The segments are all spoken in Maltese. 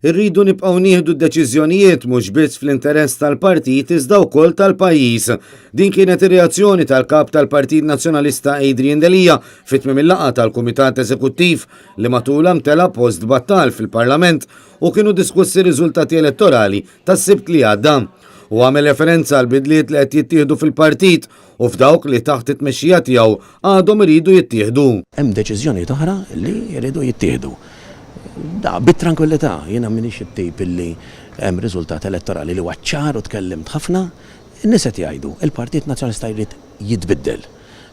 Irridu nibqgħu nieħdu d-deċiżjonijiet mhux biss fl-interess tal-partit iżda wkoll tal-pajjiż. Din kienet ir-reazzjoni tal-kap tal-Partit Nazzjonalista Adrian Delija fit-tmiem il-laqgħa tal-Kumitat Eżekuttiv li matula mtela post battal fil-Parlament u kienu diskussi riżultati elettorali tas-sibt li għadda. U għamel referenza għal bidliet li qed jittieħdu fil-partit u f'dawk li taħt it-tmexxija tiegħu għadhom iridu jittieħdu. Hemm deċiżjonijiet oħra li jridu jittieħdu. Da, bit-tranquillità, jiena minix it-tip illi hemm riżultat elettorali li waċċar u tkellimt ħafna, in-nies qed jgħidu il-Partit Nazzjonalista jrid jitbiddel.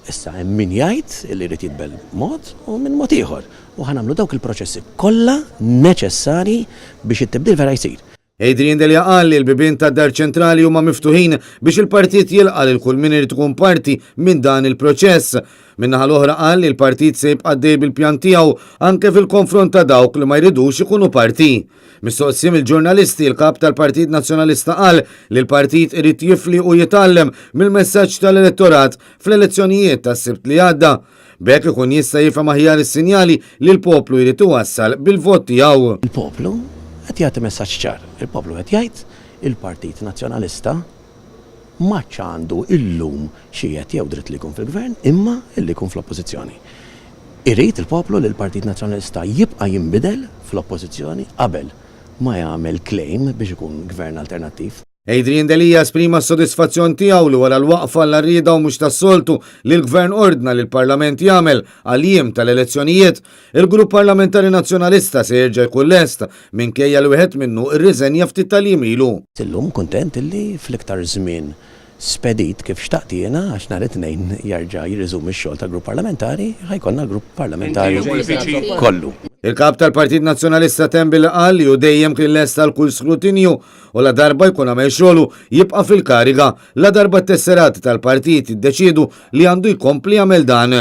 Issa hemm min jgħid li jrid jitbel mod u minn mod ieħor. U ħanamlu dawk il-proċessi kollha neċessarji biex it-tibdil vera jsir. Adrian Delija qal li l-bibien tad-Dar Ċentrali huma miftuħin biex il-partit jilqa' lil kull min irid ikun parti minn dan il-proċess. Min-naħa l-oħra qal li l-partit se jibqa' dej bil-pjan tiegħu anke fil-konfront ta' dawk li ma jridux ikunu parti. Mistoqsim il-ġurnalisti l-kap tal-Partit Nazzjonalista qal li l-partit irid jifli u jitgħallem mill-messaġġ tal-elettorat fl-elezzjonijiet tas-sibt li għadda. B'hekk ikun jista' jifhem aħjar is-sinjali li l-poplu jrid iwassal bil-vot tiegħu. Il-poplu qed jagħti messaġġ ċar. Il-poplu qed jgħid il-Partit Nazzjonalista maċ għandu illum xiegħed jew dritt li jkun fil-gvern imma illi jkun fl-oppożizzjoni. Irid il-poplu li l-Partit Nazzjonalista jibqa' jinbidel fl-oppożizzjoni qabel ma jagħmel claim biex ikun gvern alternattiv. Adrian Delija esprima s-sodisfazzjon tiegħu li wara l-waqfa l-arrieda u mhux tas-soltu li l-Gvern ordna li l-Parlament jagħmel għal-jiem tal-elezzjonijiet, il-Grupp Parlamentari Nazzjonalista se jerġa' jkun lest minkejja li wieħed minnu rriżenja ftit tal-jiem ilu. Illum kuntent illi fl-iktar żmien spedit kif xtaqt jiena għax nhar it-tnejn jerġa' jirriżumi x-xogħol tal-Grupp Parlamentari, ħajkollna grupp parlamentari kollu. Il-kap tal-Partit Nazzjonalista Tembil qal li hu dejjem kien lest għal kull skrutinju u la darba jkun għamel xogħlu jibqa' fil-kariga, la darba t-tesserati tal-partit iddeċiedu li għandu jkompli jagħmel dan.